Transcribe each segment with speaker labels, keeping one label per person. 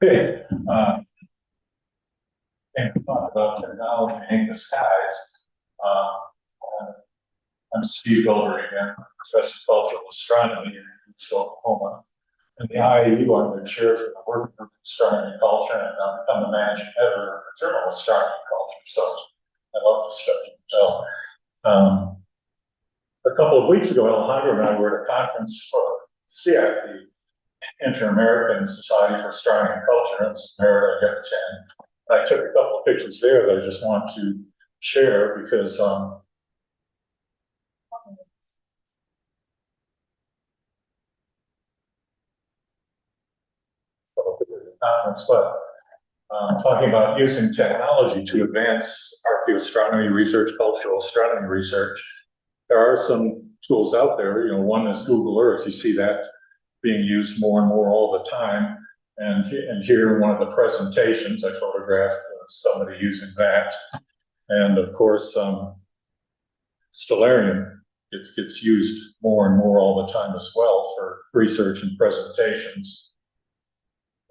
Speaker 1: Okay, and talk about technology in the skies. Uh, I'm Steve Gullberg again, Professor of Cultural Astronomy in Oklahoma. In the IAU, I'm the chair for the working group of astronomy and culture, and I'm the managing editor of the journal Astronomy and Culture. So I love this stuff, you can tell. A couple of weeks ago, Alejandro and I were at a conference for CIAC, the Inter-American Society for Astronomy and Culture, and it's Merida, Yucatan. I took a couple of pictures there that I just want to share because conference, but talking about using technology to advance archaeoastronomy research, cultural astronomy research. There are some tools out there. You know, one is Google Earth. You see that being used more and more all the time. And here in one of the presentations, I photographed somebody using that. And of course, Stellarium, it gets used more and more all the time as well for research and presentations.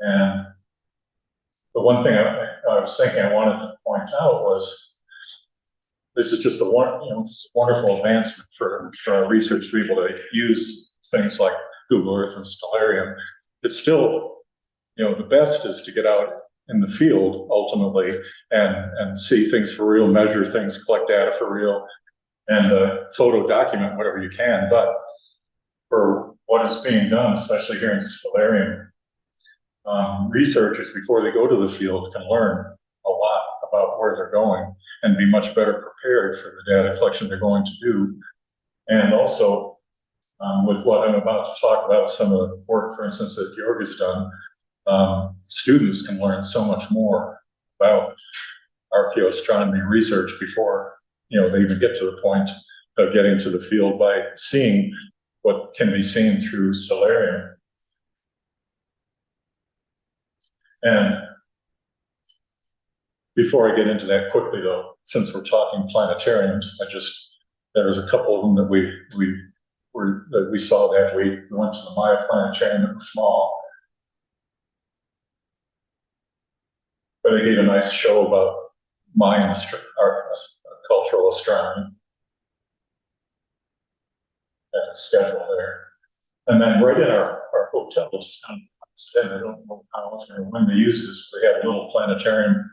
Speaker 1: And the one thing I was thinking I wanted to point out was this is just a wonderful advancement for our research to be able to use things like Google Earth and Stellarium. It's still, the best is to get out in the field ultimately and see things for real, measure things, collect data for real, and photo document whatever you can. But for what is being done, especially here in Stellarium, researchers, before they go to the field, can learn a lot about where they're going and be much better prepared for the data collection they're going to do. And also, with what I'm about to talk about, some of the work, for instance, that Georg has done, students can learn so much more about archaeoastronomy research before they even get to the point of getting to the field by seeing what can be seen through Stellarium. And before I get into that quickly, though, since we're talking planetariums, there's a couple of them that we saw that week. We went to the Maya Planetarium that was small, but they gave a nice show about Mayan cultural astronomy and schedule there. And then right in our hotel, which is kind of, I don't know how much or when they use this, they had a little planetarium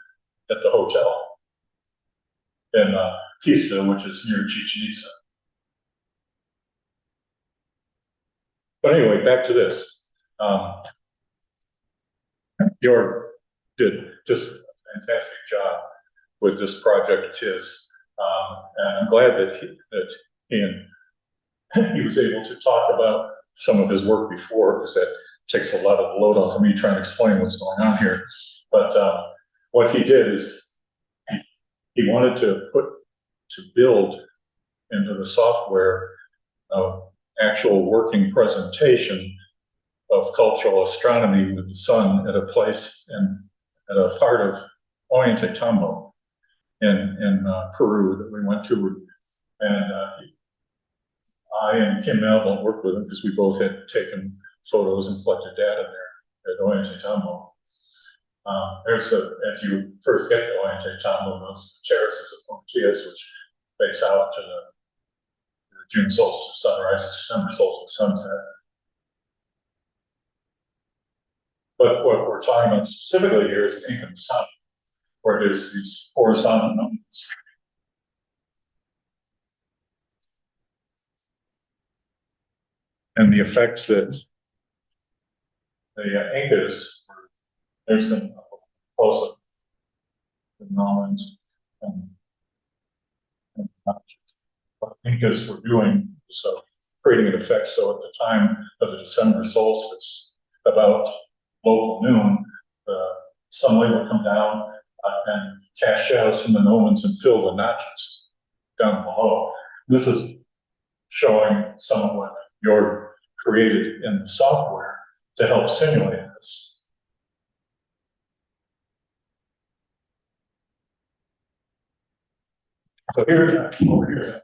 Speaker 1: at the hotel in Pisa, which is near Chichen Itza. But anyway, back to this. Georg did just a fantastic job with this project of his, and I'm glad that he was able to talk about some of his work before, because that takes a lot of the load off of me trying to explain what's going on here. But what he did is he wanted to build into the software actual working presentation of cultural astronomy with the sun at a place at a part of Ollantaytambo in Peru that we went to. And I and Kim Melville worked with him because we both had taken photos and collected data there at Ollantaytambo. As you first get to Ollantaytambo, those terraces of Pontias, which face out to the June solstice sunrise, December solstice sunset. But what we're talking about specifically here is the Inca sun, where there's these horizontal mountains. And the effects that the Incas, there's some close-up knowledge and what the Incas were doing, so creating an effect. So at the time of the December solstice, about local noon, the sunlight would come down and cast shadows from the gnomons and fill the notches down below. This is showing some of what Georg created in the software to help simulate this. So here, over here.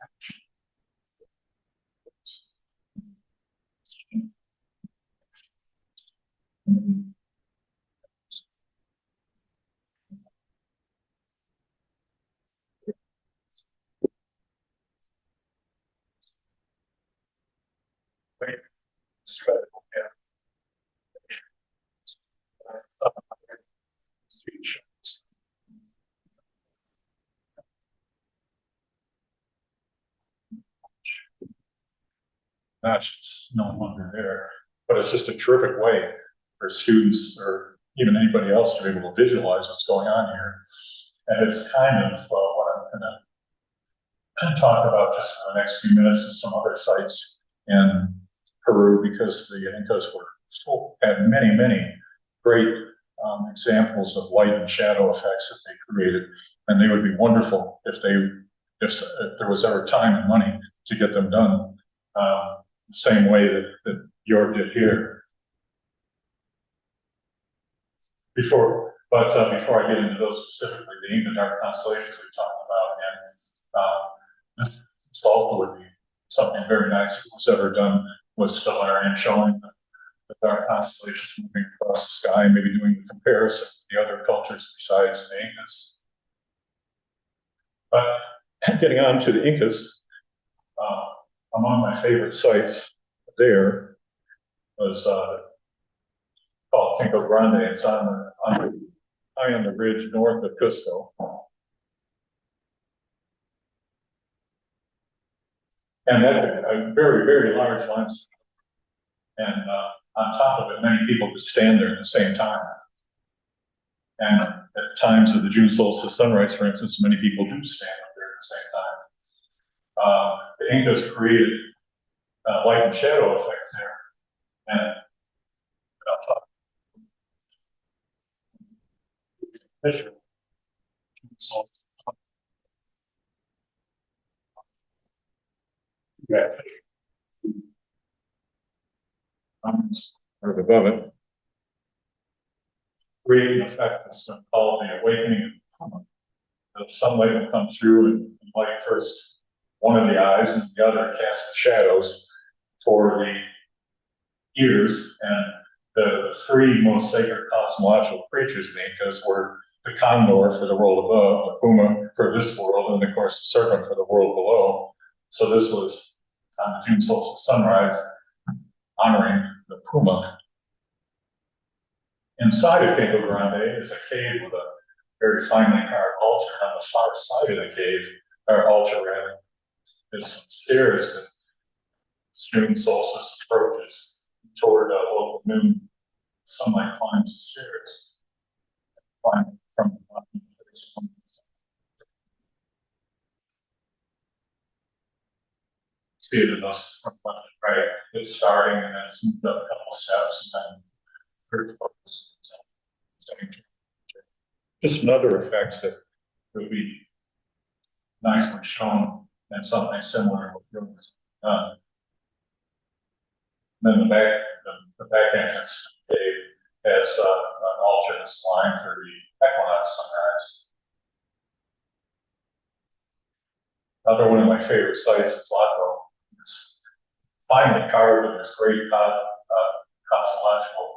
Speaker 1: notch, it's no longer there. But it's just a terrific way for students or even anybody else to be able to visualize what's going on here. And it's kind of what I'm going to talk about just for the next few minutes and some other sites in Peru, because the Incas were full, had many, many great examples of light and shadow effects that they created. And they would be wonderful if there was ever time and money to get them done the same way that York did here. Before I get into those specifically, the Inca dark constellations we talked about, and this also would be something very nice if it was ever done with stellarium, showing the dark constellations moving across the sky, maybe doing the comparison with the other cultures besides the Incas. But getting on to the Incas, among my favorite sites there was called Pinco Grande. It's high on the ridge north of Cusco. And that's a very, very large limestone. And on top of it, many people could stand there at the same time. And at times of the June solstice sunrise, for instance, many people do stand up there at the same time. The Incas created light and shadow effect there. And I'll talk picture. Right above it, create an effect that's called the awakening of Puma. The sunlight will come through and light first one of the eyes, and the other cast the shadows for the ears. And the three most sacred cosmological creatures of the Incas were the condor for the world above, the puma for this world, and of course the serpent for the world below. So this was on the June solstice sunrise, honoring the puma. Inside of Pinco Grande is a cave with a very finely carved altar. On the far side of the cave, or altar rather, is some stairs that June solstice approaches toward local noon. Sunlight climbs the stairs. Climb from the bottom. See it in those from left to right. It's starting and then it's moved up a couple steps and then third floor. Just another effect that would be nicely shown and something similar to what was done. Then the back entrance to the cave has an altar that's lined for the equinox sunrise. Another one of my favorite sites is Laco. It's finely carved and there's great cosmological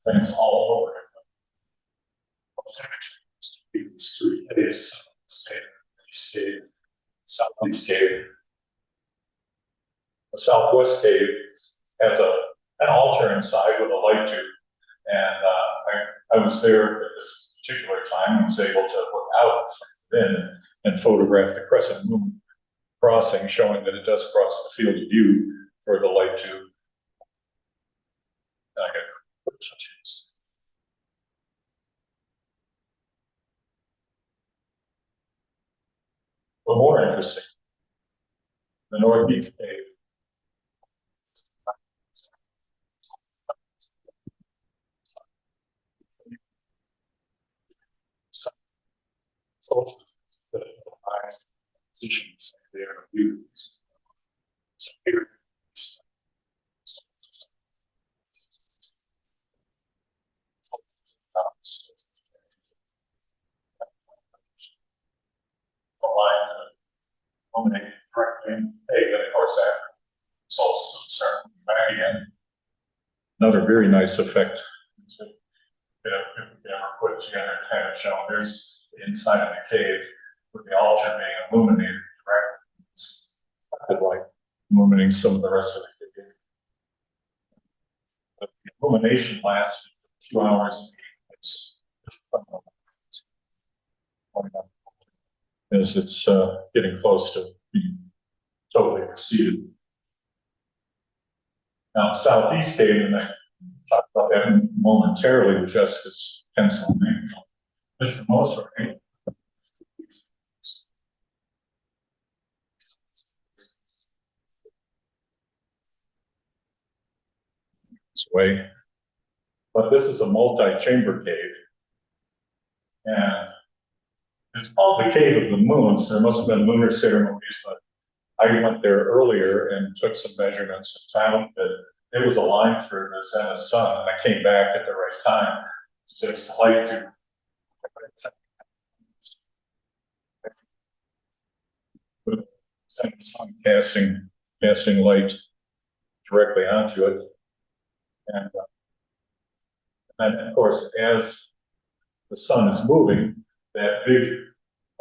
Speaker 1: things all over it. These three caves, East Cave, Southeast Cave. The Southwest Cave has an altar inside with a light tube. And I was there at this particular time and was able to look out from within and photograph the crescent moon crossing, showing that it does cross the field of view for the light tube. And I got quick touches. But more interesting, the Northeast Cave. Solstice, the highest positions there are views. So here, illuminate correctly, and then of course after solstice would start back again. Another very nice effect. So, if we ever put it together and have it shown, there's the inside of the cave with the altar being illuminated directly. It's like illuminating some of the rest of the cave. But the illumination lasts 2 hours. It's as it's getting close to being totally receded. Now, southeast cave, and I talked about that momentarily with Jessica's pencil. This is the most right. This way. But this is a multi-chamber cave. And it's called the Cave of the Moons. There must have been lunar ceremonies, but I went there earlier and took some measurements and found that it was aligned for the zenith sun, and I came back at the right time. So it's light to zenith sun casting light directly onto it. And then, of course, as the sun is moving, that big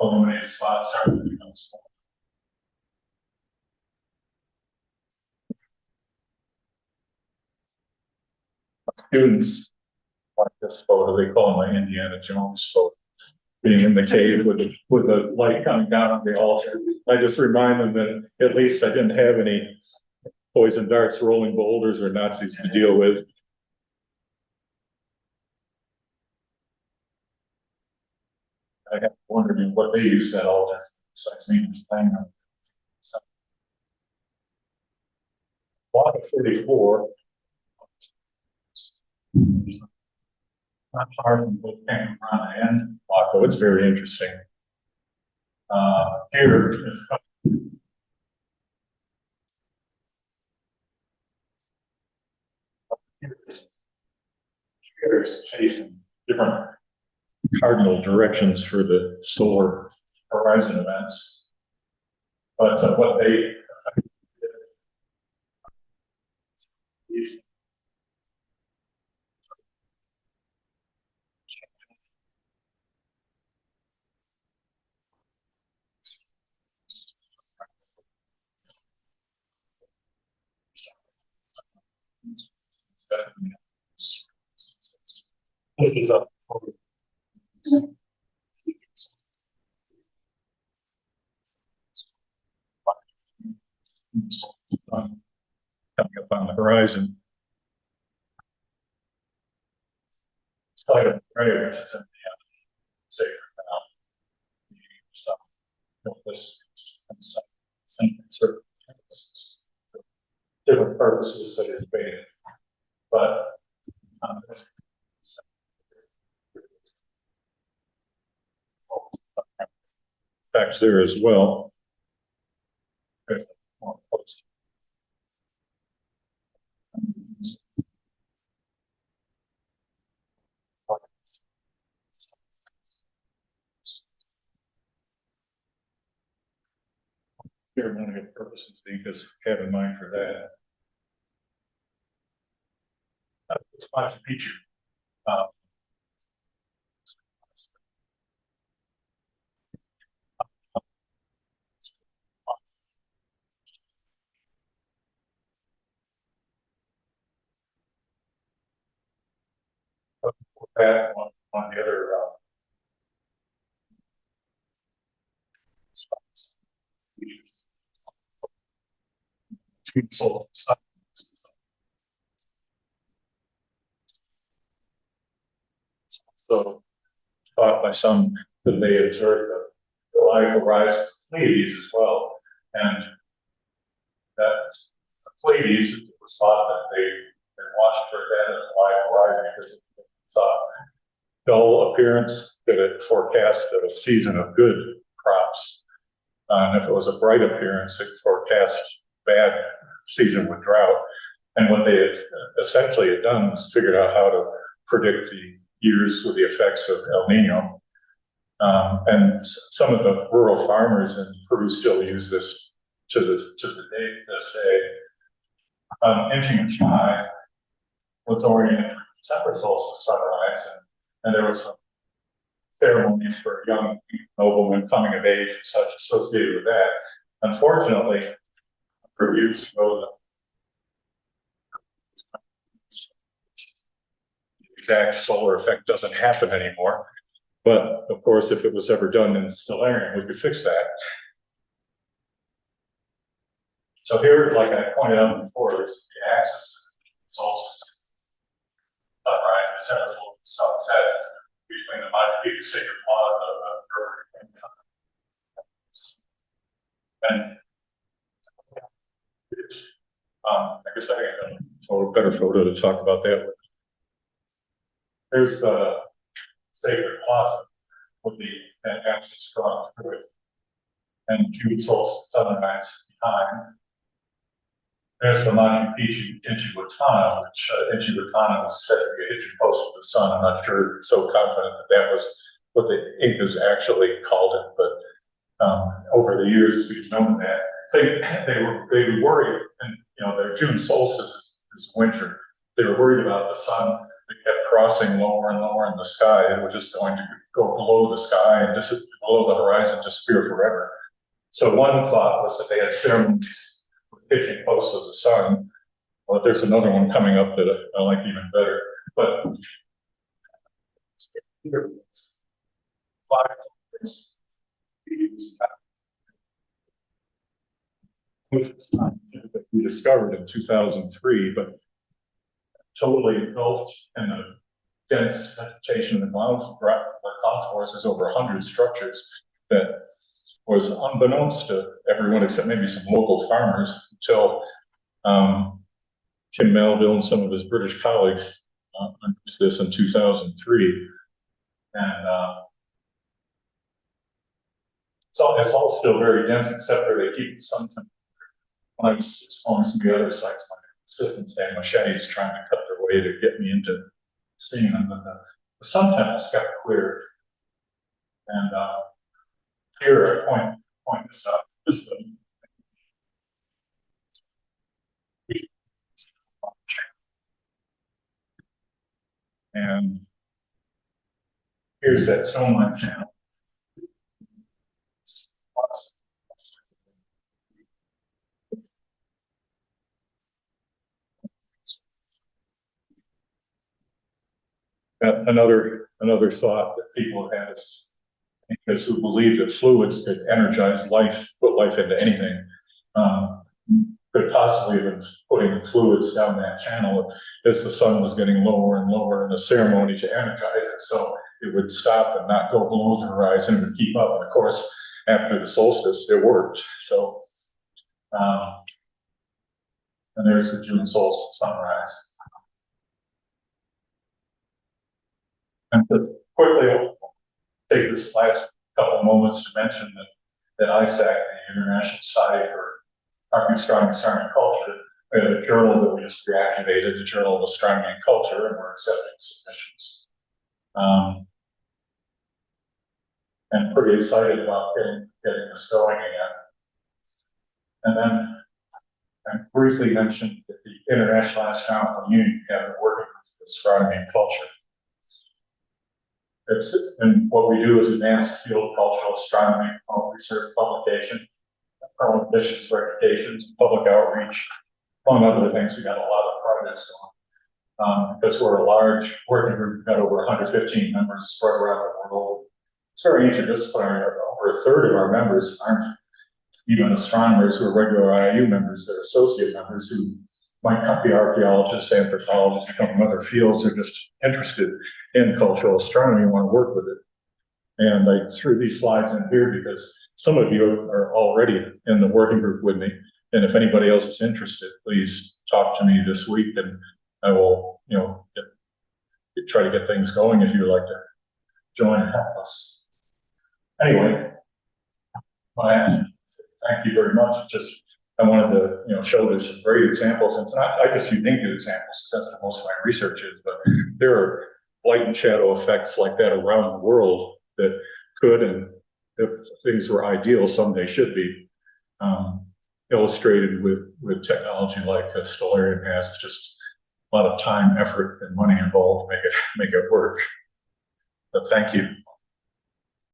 Speaker 1: illuminated spot starts to become small. Students like this photo, they call it my Indiana Jones photo, being in the cave with the light coming down on the altar. I just remind them that at least I didn't have any poison darts, rolling boulders, or Nazis to deal with. I have wondered what they use that altar besides me just playing on. Block of 34. Not far from both Panorama and Waco. It's very interesting. Here is facing different cardinal directions for the solar horizon events. But what they is up coming up on the horizon. Side of the grave, which is in the sacred this certain different purposes that is made, but facts there as well. Ceremonial purposes, you just have in mind for that. It's Machu Picchu. That on the other spots. So thought by some that they observed the light horizon Pleiades as well, and that the Pleiades, it was thought that they watched for that in the light horizon because it saw dull appearance, that it forecast a season of good crops. And if it was a bright appearance, it forecast bad season with drought. And what they have essentially had done is figured out how to predict the years with the effects of El Nino. And some of the rural farmers in Peru still use this to the day, this day. Inca was oriented for December solstice sunrise, and there was some ceremonies for young noblemen coming of age and such associated with that. Unfortunately, for years ago, the exact solar effect doesn't happen anymore. But of course, if it was ever done in stellarium, we could fix that. So here, like I pointed out before, is the axis solstice, sunrise, and center sunset between the Machu Picchu Sacred Plaza and Inca. And I guess I have a better photo to talk about that with. There's the Sacred Plaza with the axis drawn through it, and June solstice sunrise behind. There's the Machu Picchu Intihuatana, which Intihuatana was said to be a hitching post of the sun. I'm not sure, so confident that that was what the Incas actually called it, but over the years we've known that. They were worried, and their June solstice is winter. They were worried about the sun that kept crossing lower and lower in the sky. It was just going to go below the sky and just below the horizon, disappear forever. So one thought was that they had ceremonies with pitching posts of the sun. Well, there's another one coming up that I like even better. But we discovered in 2003, but totally engulfed in the dense vegetation of the cloud forest is over 100 structures that was unbeknownst to everyone except maybe some local farmers until Kim Melville and some of his British colleagues undertook this in 2003. And so it's all still very dense except where they keep the sun temperature. When I was exploring some of the other sites, my assistants had machetes trying to cut their way to get me into seeing them, but the sun temples got cleared. And here I point this out. This is and here's that stone line channel. Another thought that people have had is because who believe that fluids could energize life, put life into anything, could possibly have been putting fluids down that channel as the sun was getting lower and lower in a ceremony to energize it. So it would stop and not go below the horizon, it would keep up. And of course, after the solstice, it worked. So, and there's the June solstice sunrise. And to quickly take this last couple of moments to mention that ISAC, the International Society for Astronomy and Culture, we had a journal that we just reactivated, the Journal of Astronomy and Culture, and we're accepting submissions. And pretty excited about getting this going again. And then I briefly mentioned that the International Astronomical Union have been working with astronomy and culture. And what we do is advanced field cultural astronomy, research publication, current missions verifications, public outreach, among other things. We got a lot of projects on. Because we're a large working group, we've got over 115 members spread around the world. It's very interdisciplinary. Over a third of our members aren't even astronomers who are regular IIU members, they're associate members who might not be archaeologists, anthropologists, who come from other fields, are just interested in cultural astronomy and want to work with it. And I threw these slides in here because some of you are already in the working group with me. And if anybody else is interested, please talk to me this week and I will, try to get things going if you would like to join and help us. Anyway, thank you very much. I wanted to, show this some great examples, and it's not, I just unique examples, that's what most of my research is, but there are light and shadow effects like that around the world that could, and if things were ideal, someday should be illustrated with technology like Stellarium has. It's just a lot of time, effort, and money involved to make it work. But thank you.